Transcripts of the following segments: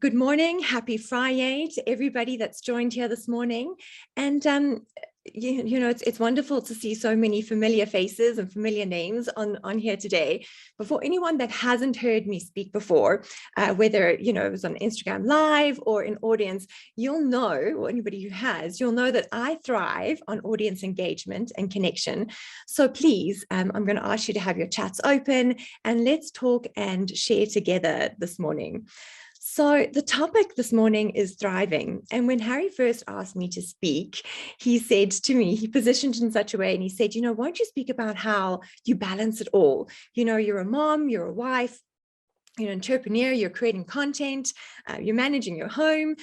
Good morning. Happy Friday to everybody that's joined here this morning. And it's wonderful to see so many familiar faces and familiar names on here today. But for anyone that hasn't heard me speak before, whether it was on Instagram Live or in audience, you'll know, or anybody who has, you'll know that I thrive on audience engagement and connection. So please, I'm going to ask you to have your chats open and let's talk and share together this morning. So the topic this morning is thriving. And when Harry first asked me to speak, he said to me, he positioned in such a way and he said, won't you speak about how you balance it all? You're a mom, you're a wife, you're an entrepreneur, you're creating content, you're managing your home,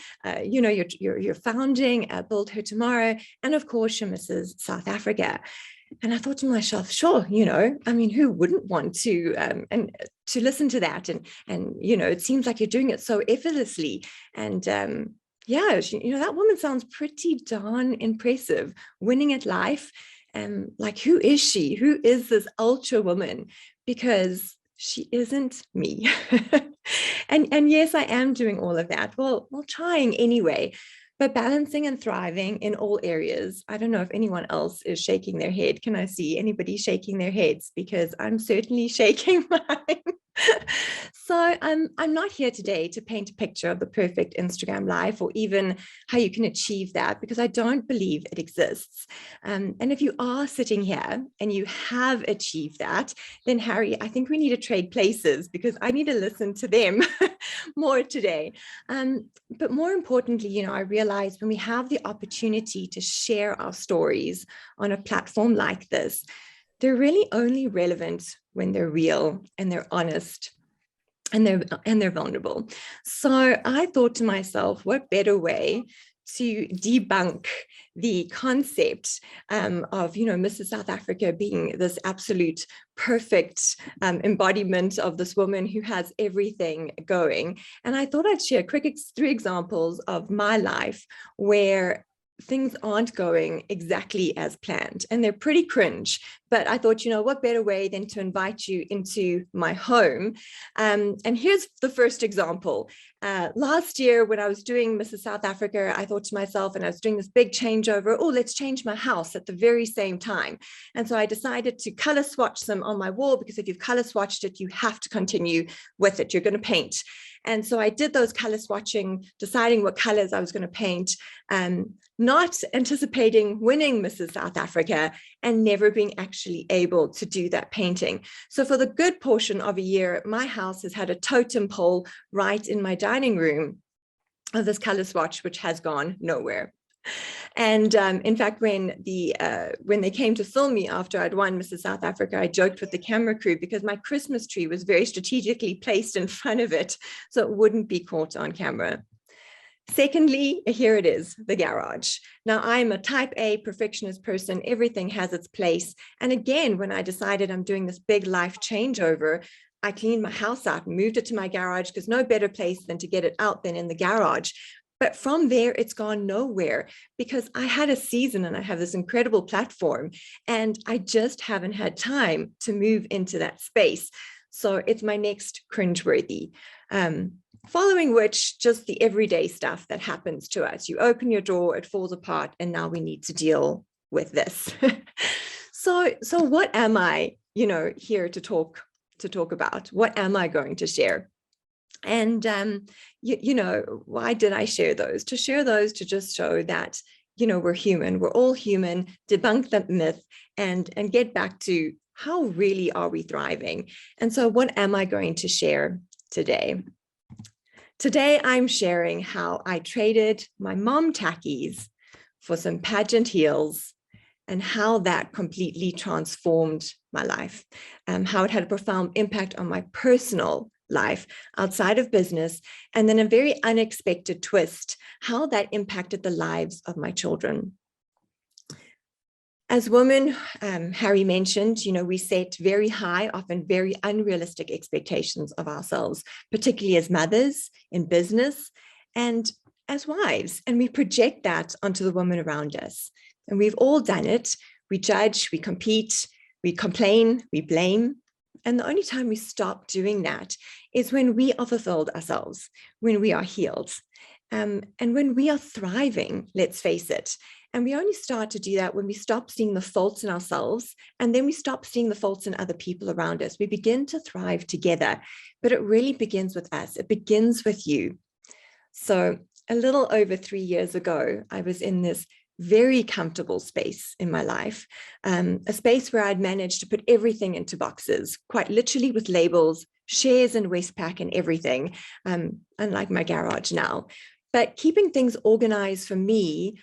you're founding Build Her Tomorrow. And of course, you're Mrs. South Africa. And I thought to myself, sure, who wouldn't want to and to listen to that? And it seems like you're doing it so effortlessly. And that woman sounds pretty darn impressive, winning at life. Like, who is she? Who is this ultra woman? Because she isn't me. and yes, I am doing all of that. Well, trying anyway. But balancing and thriving in all areas. I don't know if anyone else is shaking their head. Can I see anybody shaking their heads? Because I'm certainly shaking mine. So I'm not here today to paint a picture of the perfect Instagram life or even how you can achieve that, because I don't believe it exists. And if you are sitting here and you have achieved that, then Harry, I think we need to trade places, because I need to listen to them more today. But more importantly, I realize when we have the opportunity to share our stories on a platform like this, they're really only relevant when they're real and they're honest and they're vulnerable. So I thought to myself, what better way to debunk the concept of, Mrs. South Africa being this absolute perfect embodiment of this woman who has everything going. And I thought I'd share quick 3 examples of my life where things aren't going exactly as planned, and they're pretty cringe. But I thought, what better way than to invite you into my home? And here's the first example. Last year, when I was doing Mrs. South Africa, I thought to myself, and I was doing this big changeover, let's change my house at the very same time. And so I decided to color swatch them on my wall, because if you've color swatched it, you have to continue with it. You're going to paint. And so I did those color swatching, deciding what colors I was going to paint, not anticipating winning Mrs. South Africa and never being actually able to do that painting. So for the good portion of a year, my house has had a totem pole right in my dining room of this color swatch, which has gone nowhere. And in fact, when they came to film me after I'd won Mrs. South Africa, I joked with the camera crew because my Christmas tree was very strategically placed in front of it so it wouldn't be caught on camera. Secondly, here it is, the garage. Now, I'm a type A perfectionist person. Everything has its place. And again, when I decided I'm doing this big life changeover, I cleaned my house out and moved it to my garage, because no better place than to get it out than in the garage. But from there, it's gone nowhere, because I had a season and I have this incredible platform and I just haven't had time to move into that space. So it's my next cringeworthy. Following which, just the everyday stuff that happens to us. You open your door, it falls apart, and now we need to deal with this. So what am I, here to talk about? What am I going to share? And, why did I share those? To share those to just show that, we're human, we're all human, debunk that myth and get back to how really are we thriving? And so what am I going to share today? Today, I'm sharing how I traded my mom tackies for some pageant heels and how that completely transformed my life, how it had a profound impact on my personal life outside of business, and then a very unexpected twist, how that impacted the lives of my children. As women, Harry mentioned, we set very high, often very unrealistic expectations of ourselves, particularly as mothers, in business, and as wives. And we project that onto the women around us. And we've all done it. We judge, we compete, we complain, we blame. And the only time we stop doing that is when we are fulfilled ourselves, when we are healed, and when we are thriving, let's face it. And we only start to do that when we stop seeing the faults in ourselves, and then we stop seeing the faults in other people around us. We begin to thrive together, but it really begins with us. It begins with you. So a little over 3 years ago, I was in this very comfortable space in my life, a space where I'd managed to put everything into boxes, quite literally with labels, shares in Westpac and everything, unlike my garage now. But keeping things organized for me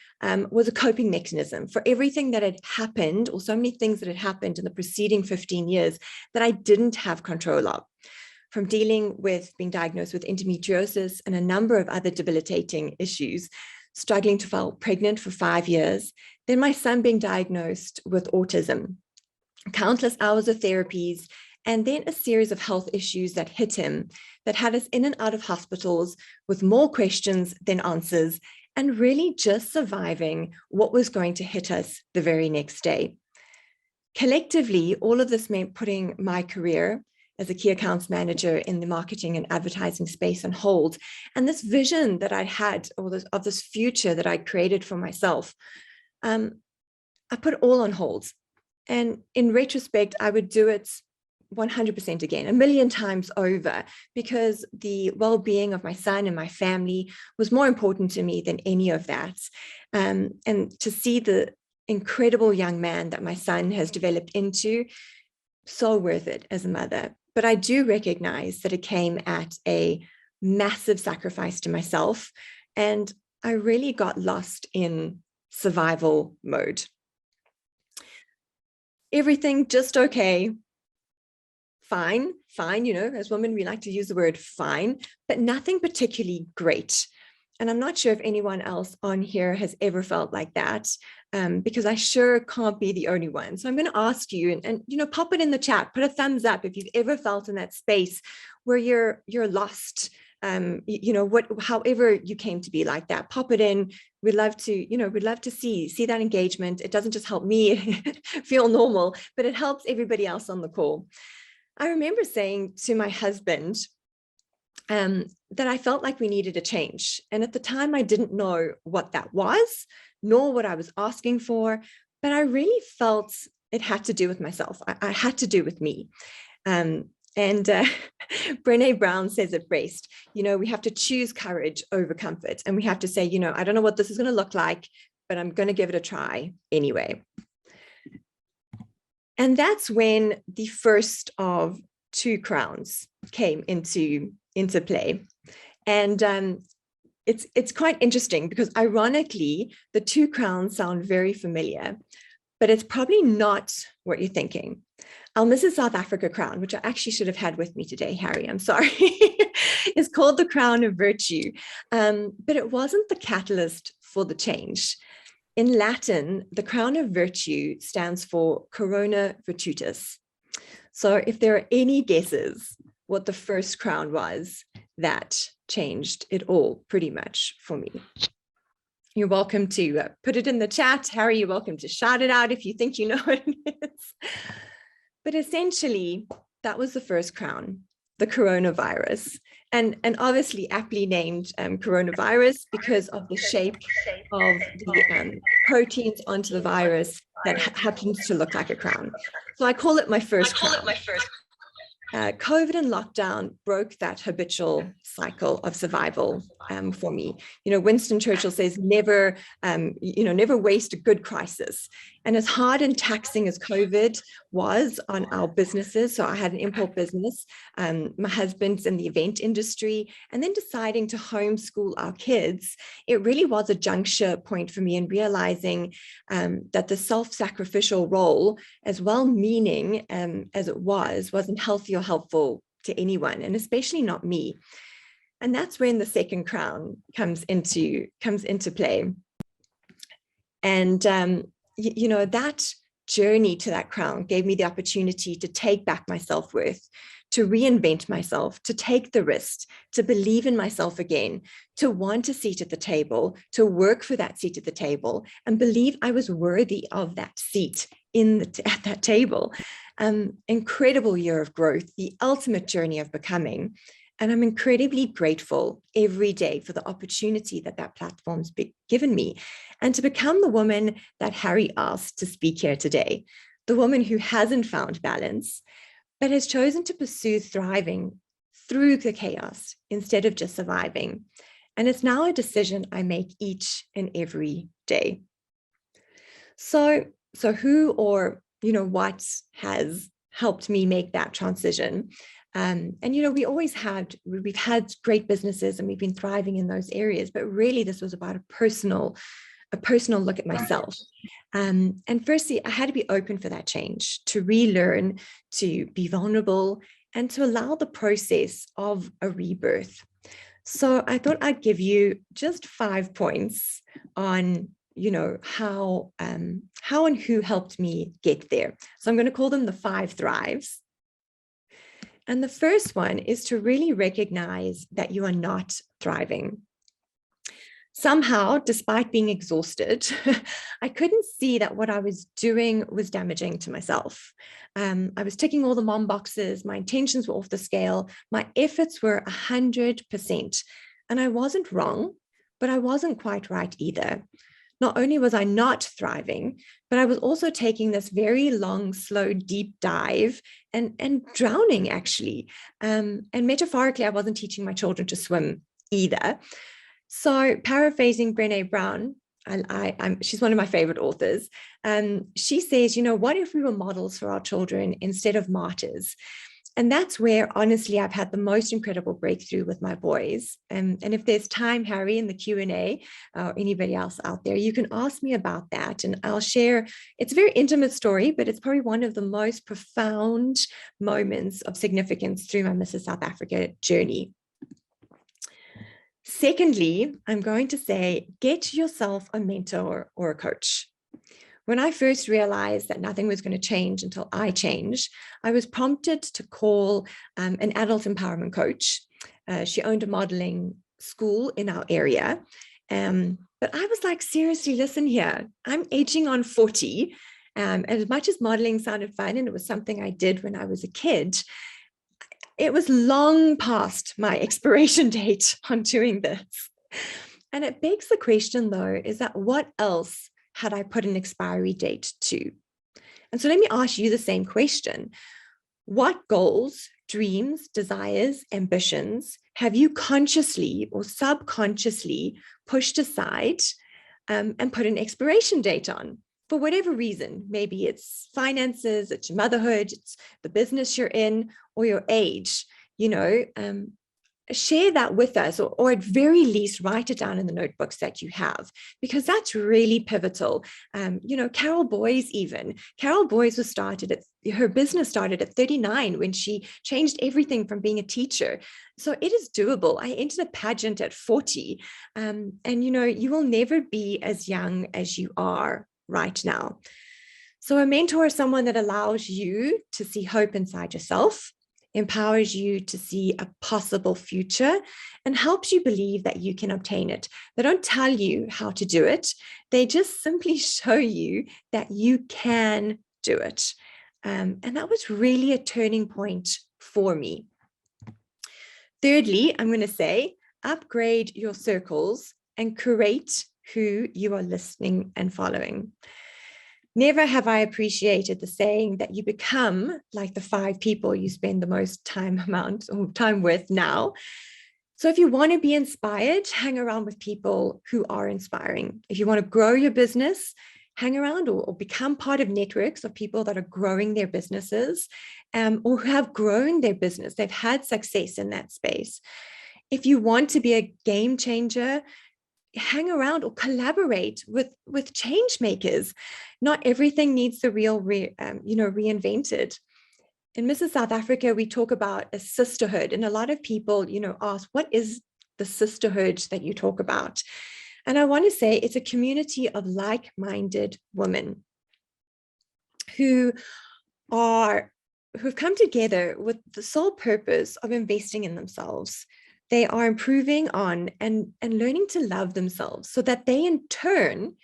was a coping mechanism for everything that had happened, or so many things that had happened in the preceding 15 years that I didn't have control of. From dealing with being diagnosed with endometriosis and a number of other debilitating issues, struggling to fall pregnant for 5 years, then my son being diagnosed with autism, countless hours of therapies, and then a series of health issues that hit him that had us in and out of hospitals with more questions than answers, and really just surviving what was going to hit us the very next day. Collectively, all of this meant putting my career as a key accounts manager in the marketing and advertising space on hold. And this vision that I had, or of this future that I created for myself, I put it all on hold. And in retrospect, I would do it 100% again, a million times over, because the well-being of my son and my family was more important to me than any of that. And to see the incredible young man that my son has developed into, so worth it as a mother. But I do recognize that it came at a massive sacrifice to myself, and I really got lost in survival mode. Everything just okay. Fine, you know, as women, we like to use the word fine, but nothing particularly great. And I'm not sure if anyone else on here has ever felt like that, because I sure can't be the only one. So I'm going to ask you, and you know, pop it in the chat, put a thumbs up if you've ever felt in that space where you're lost. You know, however you came to be like that, pop it in. We'd love to see that engagement. It doesn't just help me feel normal, but it helps everybody else on the call. I remember saying to my husband that I felt like we needed a change. And at the time, I didn't know what that was, nor what I was asking for, but I really felt it had to do with myself. I had to do with me. And Brené Brown says it best, you know, we have to choose courage over comfort. And we have to say, you know, I don't know what this is going to look like, but I'm going to give it a try anyway. And that's when the first of 2 crowns came into play. And it's quite interesting because ironically, the 2 crowns sound very familiar, but it's probably not what you're thinking. Our Mrs. South Africa crown, which I actually should have had with me today, Harry, I'm sorry, is called the crown of virtue. But it wasn't the catalyst for the change. In Latin, the crown of virtue stands for corona virtutis. So if there are any guesses what the first crown was, that changed it all pretty much for me. You're welcome to put it in the chat. Harry, you're welcome to shout it out if you think you know what it is. But essentially, that was the first crown, the coronavirus. And obviously aptly named coronavirus because of the shape of the proteins onto the virus that happens to look like a crown. So I call it my first crown. COVID and lockdown broke that habitual cycle of survival for me. You know, Winston Churchill says, never waste a good crisis. And as hard and taxing as COVID was on our businesses, so I had an import business, my husband's in the event industry, and then deciding to homeschool our kids, it really was a juncture point for me in realizing that the self-sacrificial role, as well-meaning as it wasn't healthy or helpful to anyone, and especially not me. And that's when the second crown comes into play. And you know, that journey to that crown gave me the opportunity to take back my self-worth, to reinvent myself, to take the risk, to believe in myself again, to want a seat at the table, to work for that seat at the table, and believe I was worthy of that seat at that table. Incredible year of growth, the ultimate journey of becoming. And I'm incredibly grateful every day for the opportunity that platform's given me, and to become the woman that Harry asked to speak here today, the woman who hasn't found balance, but has chosen to pursue thriving through the chaos instead of just surviving. And it's now a decision I make each and every day. So who or what has helped me make that transition? And we've had great businesses and we've been thriving in those areas, but really this was about a personal look at myself. And firstly, I had to be open for that change, to relearn, to be vulnerable, and to allow the process of a rebirth. So I thought I'd give you just 5 points on how and who helped me get there. So I'm going to call them the 5 thrives. And the first one is to really recognize that you are not thriving. Somehow, despite being exhausted, I couldn't see that what I was doing was damaging to myself. I was ticking all the mom boxes. My intentions were off the scale. My efforts were 100%. And I wasn't wrong, but I wasn't quite right either. Not only was I not thriving, but I was also taking this very long, slow, deep dive and drowning, actually. And metaphorically, I wasn't teaching my children to swim either. So paraphrasing Brené Brown, she's one of my favorite authors. She says, what if we were models for our children instead of martyrs? And that's where, honestly, I've had the most incredible breakthrough with my boys. And if there's time, Harry, in the Q&A, or anybody else out there, you can ask me about that. And I'll share, it's a very intimate story, but it's probably one of the most profound moments of significance through my Mrs. South Africa journey. Secondly, I'm going to say, get yourself a mentor or a coach. When I first realized that nothing was going to change until I changed, I was prompted to call an adult empowerment coach. She owned a modeling school in our area. But I was like, seriously, listen here, I'm aging on 40. As much as modeling sounded fun, and it was something I did when I was a kid, it was long past my expiration date on doing this. And it begs the question, though, is that what else had I put an expiry date to? And so let me ask you the same question. What goals, dreams, desires, ambitions have you consciously or subconsciously pushed aside and put an expiration date on? For whatever reason, maybe it's finances, it's your motherhood, it's the business you're in, or your age, share that with us, or at very least write it down in the notebooks that you have, because that's really pivotal. Carol Boyes her business started at 39 when she changed everything from being a teacher. So it is doable. I entered a pageant at 40, and you will never be as young as you are right now. So a mentor is someone that allows you to see hope inside yourself, empowers you to see a possible future, and helps you believe that you can obtain it. They don't tell you how to do it. They just simply show you that you can do it. And that was really a turning point for me. Thirdly, I'm going to say, upgrade your circles and curate who you are listening and following. Never have I appreciated the saying that you become like the 5 people you spend the most time with now. So if you want to be inspired, hang around with people who are inspiring. If you want to grow your business, hang around or become part of networks of people that are growing their businesses, or who have grown their business. They've had success in that space. If you want to be a game changer, hang around or collaborate with change makers. Not everything needs the real, reinvented. In Mrs. South Africa, we talk about a sisterhood, and a lot of people, ask, what is the sisterhood that you talk about? And I want to say it's a community of like-minded women who've come together with the sole purpose of investing in themselves. They are improving on and learning to love themselves so that they in turn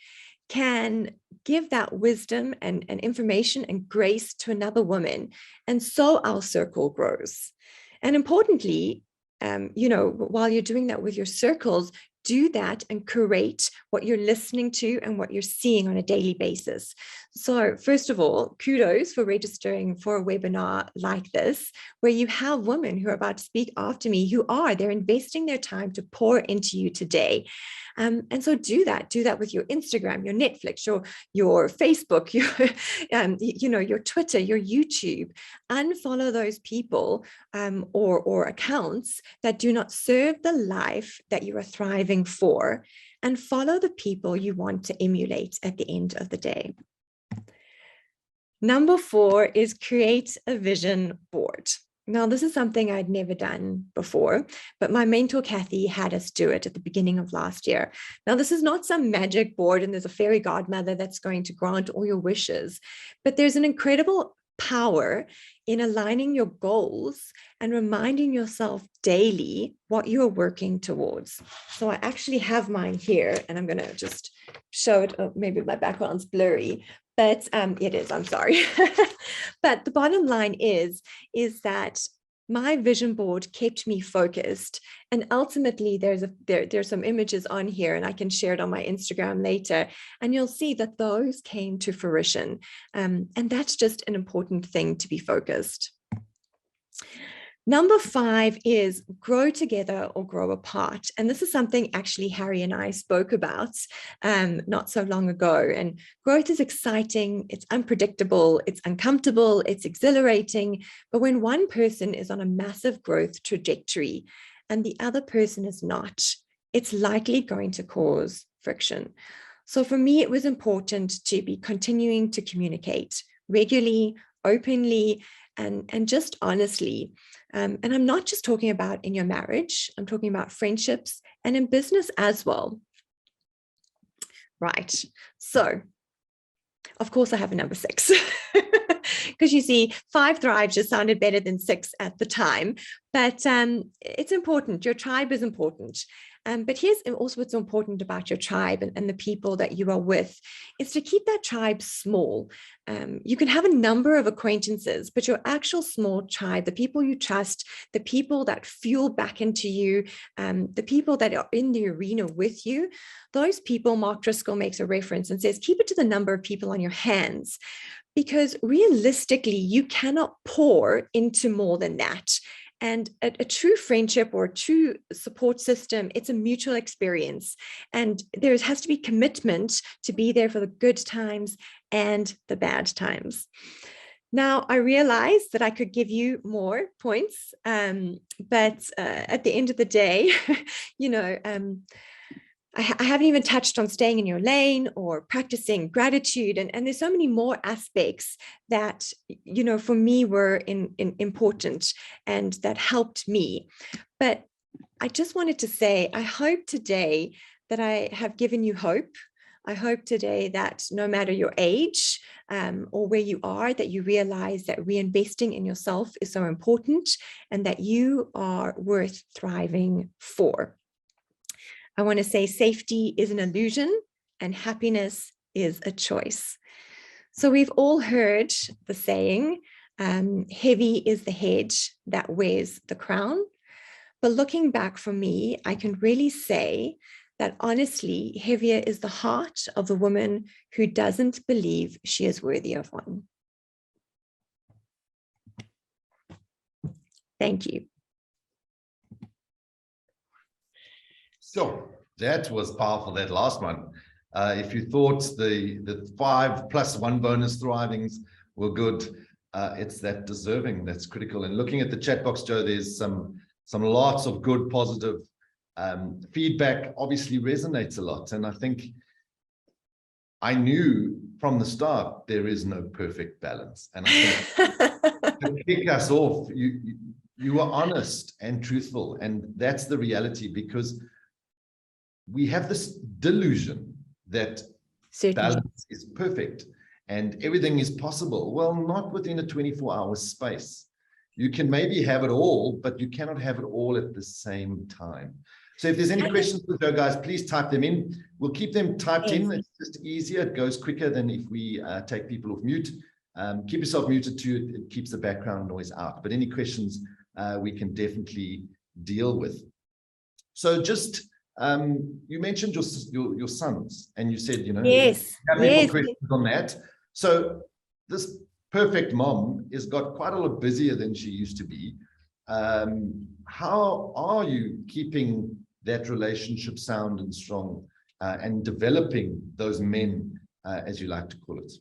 can give that wisdom and information and grace to another woman. And so our circle grows. And importantly, while you're doing that with your circles, do that and curate what you're listening to and what you're seeing on a daily basis. So first of all, kudos for registering for a webinar like this, where you have women who are about to speak after me they're investing their time to pour into you today. And so do that with your Instagram, your Netflix, your Facebook, your Twitter, your YouTube. Unfollow those people or accounts that do not serve the life that you are thriving for, and follow the people you want to emulate at the end of the day. Number 4 is create a vision board. Now, this is something I'd never done before, but my mentor, Kathy, had us do it at the beginning of last year. Now, this is not some magic board and there's a fairy godmother that's going to grant all your wishes, but there's an incredible power in aligning your goals and reminding yourself daily what you are working towards. So I actually have mine here, and I'm going to just show it. Oh, maybe my background's blurry, but it is, I'm sorry. But the bottom line is that my vision board kept me focused. And ultimately, there's some images on here, and I can share it on my Instagram later. And you'll see that those came to fruition. And that's just an important thing to be focused. Number 5 is grow together or grow apart. And this is something actually Harry and I spoke about not so long ago. And growth is exciting, it's unpredictable, it's uncomfortable, it's exhilarating. But when one person is on a massive growth trajectory and the other person is not, it's likely going to cause friction. So for me, it was important to be continuing to communicate regularly, openly, and just honestly. And I'm not just talking about in your marriage, I'm talking about friendships and in business as well. Right. So, of course, I have a number 6. Because you see, 5 Thrive just sounded better than 6 at the time. But it's important. Your tribe is important. But here's also what's important about your tribe and the people that you are with is to keep that tribe small. You can have a number of acquaintances, but your actual small tribe, the people you trust, the people that fuel back into you, the people that are in the arena with you, those people, Mark Driscoll makes a reference and says, keep it to the number of people on your hands. Because realistically, you cannot pour into more than that. And a true friendship or a true support system, it's a mutual experience. And there has to be commitment to be there for the good times and the bad times. Now, I realized that I could give you more points, but at the end of the day, I haven't even touched on staying in your lane or practicing gratitude. And there's so many more aspects that, for me were important and that helped me. But I just wanted to say, I hope today that I have given you hope. I hope today that no matter your age or where you are, that you realize that reinvesting in yourself is so important and that you are worth thriving for. I want to say safety is an illusion and happiness is a choice. So we've all heard the saying, heavy is the head that wears the crown. But looking back for me, I can really say that honestly, heavier is the heart of the woman who doesn't believe she is worthy of one. Thank you. So that was powerful, that last one. If you thought the 5 plus 1 bonus thrivings were good, it's that deserving that's critical. And looking at the chat box, Joe, there's some lots of good, positive feedback. Obviously resonates a lot. And I think I knew from the start there is no perfect balance. And I think to kick us off, you were honest and truthful, and that's the reality, because we have this delusion that balance is perfect and everything is possible. Well, not within a 24-hour space. You can maybe have it all, but you cannot have it all at the same time. So if there's any questions for Joe, guys, please type them in. We'll keep them typed in. It's just easier. It goes quicker than if we take people off mute. Keep yourself muted too. It keeps the background noise out. But any questions we can definitely deal with. So just, you mentioned your sons, and you said, Yes, have any more questions on that. So this perfect mom has got quite a lot busier than she used to be. How are you keeping that relationship sound and strong and developing those men, as you like to call it?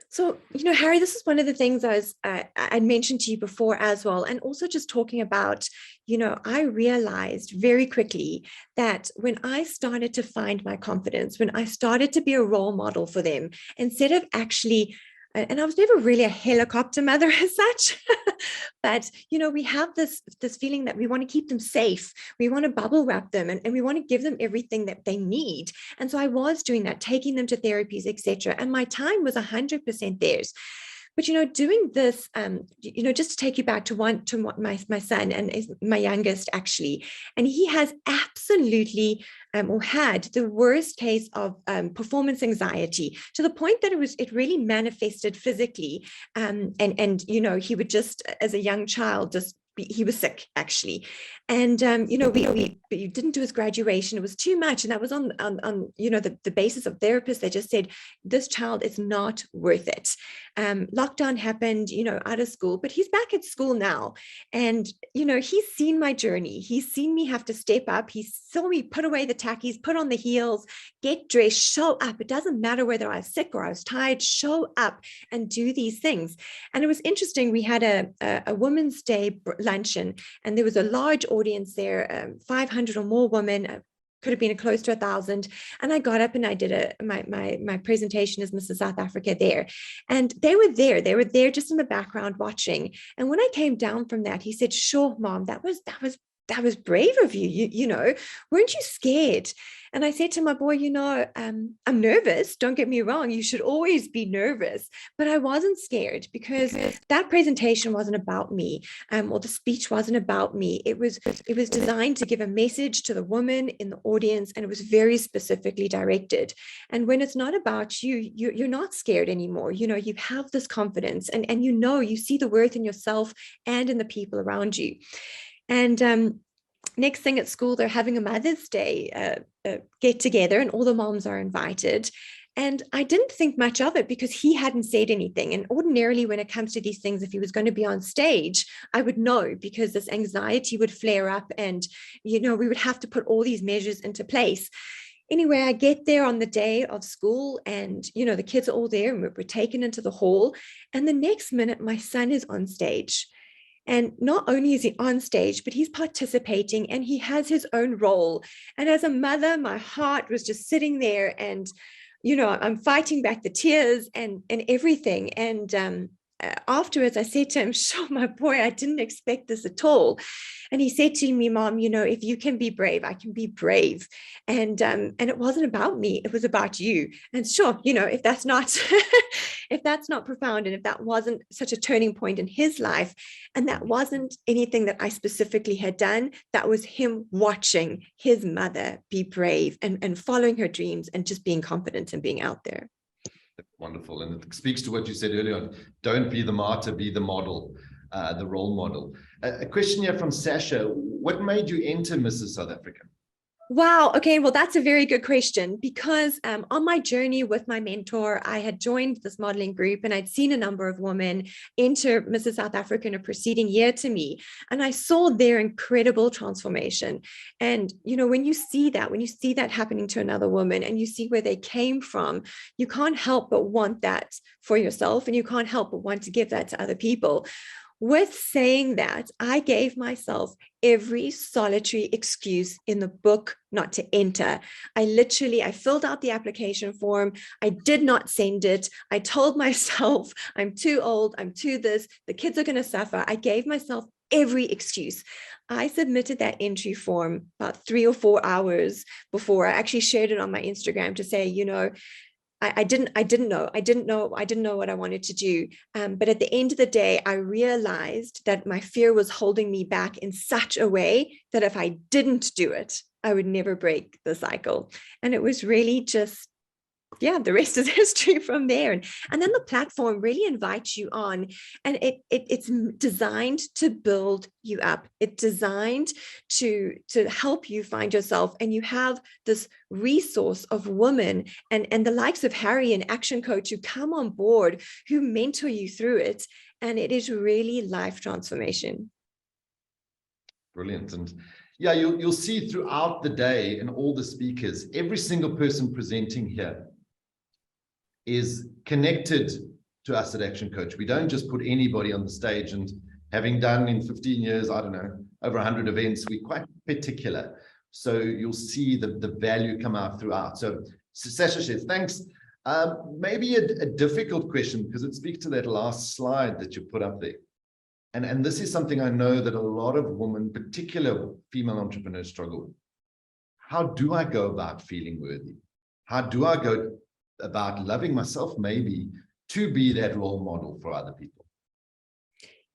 So, Harry, this is one of the things I'd mentioned to you before as well. And also just talking about, I realized very quickly that when I started to find my confidence, when I started to be a role model for them, instead of actually, and I was never really a helicopter mother as such, but, we have this feeling that we want to keep them safe. We want to bubble wrap them and we want to give them everything that they need. And so I was doing that, taking them to therapies, etc. And my time was 100% theirs. But, doing this, just to take you back to what my son and my youngest actually, and he has absolutely or had the worst case of performance anxiety, to the point that it really manifested physically. And he would just, as a young child, he was sick actually. And, we didn't do his graduation. It was too much. And that was on the basis of therapists. They just said, this child is not worth it. Lockdown happened, out of school, but he's back at school now. And, he's seen my journey. He's seen me have to step up. He saw me put away the tackies, put on the heels, get dressed, show up. It doesn't matter whether I was sick or I was tired, show up and do these things. And it was interesting. We had a Women's Day luncheon, and there was a large audience there, 500 or more women, could have been close to 1,000. And I got up and I did my presentation as Mrs. South Africa there. And they were there just in the background watching. And when I came down from that, he said, "Sure, Mom, that was brave of you. Weren't you scared?" And I said to my boy, I'm nervous. Don't get me wrong. You should always be nervous. But I wasn't scared, because that presentation wasn't about me, or the speech wasn't about me. It was designed to give a message to the woman in the audience, and it was very specifically directed. And when it's not about you, you're not scared anymore. You have this confidence, and you see the worth in yourself and in the people around you. And next thing at school, they're having a Mother's Day get together, and all the moms are invited. And I didn't think much of it because he hadn't said anything. And ordinarily, when it comes to these things, if he was going to be on stage, I would know, because this anxiety would flare up, and, we would have to put all these measures into place. Anyway, I get there on the day of school, and, the kids are all there, and we're taken into the hall. And the next minute, my son is on stage. And not only is he on stage, but he's participating, and he has his own role. And as a mother, my heart was just sitting there, and, I'm fighting back the tears and everything. And afterwards, I said to him, "Sure, my boy, I didn't expect this at all." And he said to me, "Mom, if you can be brave, I can be brave." And it wasn't about me; it was about you. And sure, if that's not if that's not profound, and if that wasn't such a turning point in his life, and that wasn't anything that I specifically had done, that was him watching his mother be brave and following her dreams and just being confident and being out there. Wonderful. And it speaks to what you said earlier on. Don't be the martyr, be the model, the role model. A question here from Sasha. What made you enter Mrs. South Africa? Wow. Okay. Well, that's a very good question, because on my journey with my mentor, I had joined this modeling group, and I'd seen a number of women enter Mrs. South Africa in a preceding year to me. And I saw their incredible transformation. And, when you see that happening to another woman, and you see where they came from, you can't help but want that for yourself, and you can't help but want to give that to other people. With saying that, I gave myself every solitary excuse in the book not to enter. I filled out the application form. I did not send it. I told myself, I'm too old, I'm too this, the kids are going to suffer. I gave myself every excuse. I submitted that entry form about 3 or 4 hours before. I actually shared it on my Instagram to say, I didn't know what I wanted to do. But at the end of the day, I realized that my fear was holding me back in such a way that if I didn't do it, I would never break the cycle. And it was really just, yeah, the rest is history from there. And then the platform really invites you on, and it's designed to build you up. It's designed to help you find yourself. And you have this resource of women and the likes of Harry and Action Coach who come on board, who mentor you through it. And it is really life transformation. Brilliant. And yeah, you'll see throughout the day in all the speakers, every single person presenting here is connected to us at ActionCOACH. We don't just put anybody on the stage, and having done in 15 years, I don't know, over 100 events, we're quite particular. So you'll see the value come out throughout. So Sasha says, thanks. Maybe a difficult question, because it speaks to that last slide that you put up there. And this is something I know that a lot of women, particular female entrepreneurs, struggle with. How do I go about feeling worthy? How do I go about loving myself, maybe, to be that role model for other people?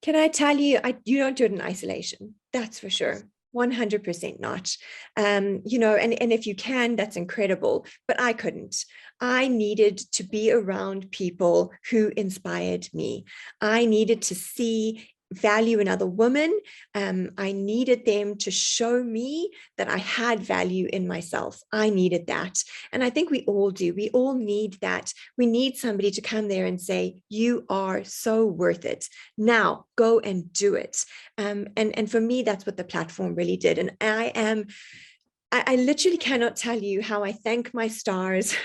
Can I tell you, you don't do it in isolation. That's for sure. 100% not. You know, and if you can, that's incredible, but I couldn't. I needed to be around people who inspired me. I needed to see value in other women. I needed them to show me that I had value in myself. I needed that. And I think we all do. We all need that. We need somebody to come there and say, you are so worth it. Now go and do it. And for me, that's what the platform really did. And I literally cannot tell you how I thank my stars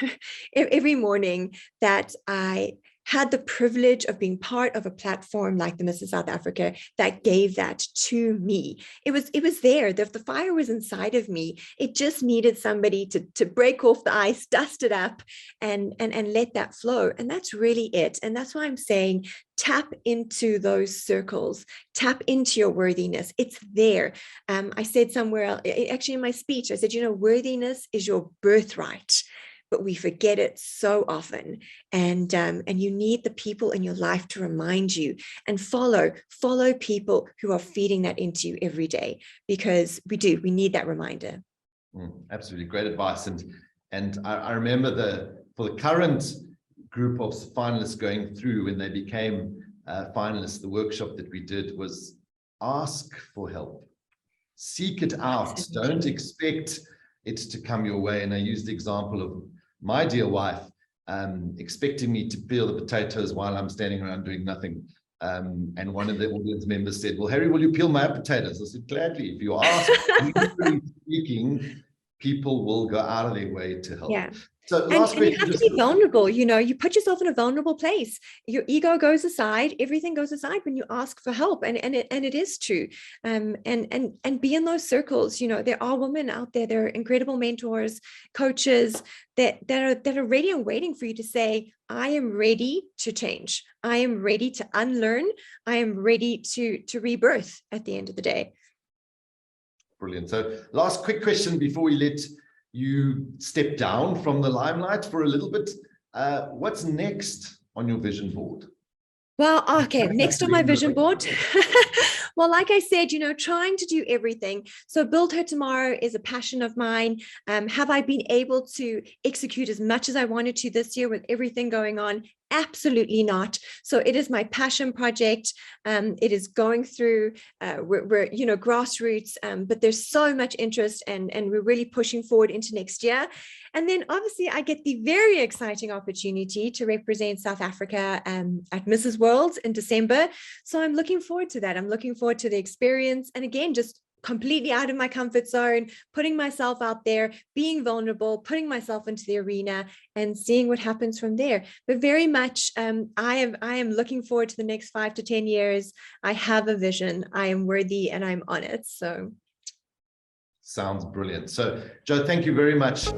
every morning that I had the privilege of being part of a platform like the Mrs. South Africa that gave that to me. It was there. The fire was inside of me. It just needed somebody to break off the ice, dust it up, and let that flow. And that's really it. And that's why I'm saying, tap into those circles, tap into your worthiness. It's there. I said somewhere, actually in my speech, I said, you know, worthiness is your birthright. But we forget it so often. And you need the people in your life to remind you, and follow people who are feeding that into you every day, because we need that reminder. Absolutely, great advice. And I remember for the current group of finalists going through, when they became finalists, the workshop that we did was ask for help, seek it out. Don't expect it to come your way. And I used the example of my dear wife expecting me to peel the potatoes while I'm standing around doing nothing. And one of the audience members said, well, Harry, will you peel my potatoes? I said, gladly. If you ask, speaking, people will go out of their way to help. Yeah. So and you have to be vulnerable. You know, you put yourself in a vulnerable place. Your ego goes aside. Everything goes aside when you ask for help. And it is true. And be in those circles. You know, there are women out there. There are incredible mentors, coaches that are ready and waiting for you to say, I am ready to change. I am ready to unlearn. I am ready to rebirth at the end of the day. Brilliant. So last quick question before we let you step down from the limelight for a little bit. What's next on your vision board? Well, okay, next on my vision board. Well, like I said, you know, trying to do everything. So Build Her Tomorrow is a passion of mine. Have I been able to execute as much as I wanted to this year with everything going on? Absolutely not. So it is my passion project. It is going through, we're you know, grassroots, but there's so much interest, and we're really pushing forward into next year. And then obviously I get the very exciting opportunity to represent South Africa at Mrs. World in December. So I'm looking forward to that. I'm looking forward to the experience. And again, just completely out of my comfort zone, putting myself out there, being vulnerable, putting myself into the arena and seeing what happens from there. But very much, I am looking forward to the next 5 to 10 years. I have a vision. I am worthy and I'm on it. So. Sounds brilliant. So, Jo, thank you very much.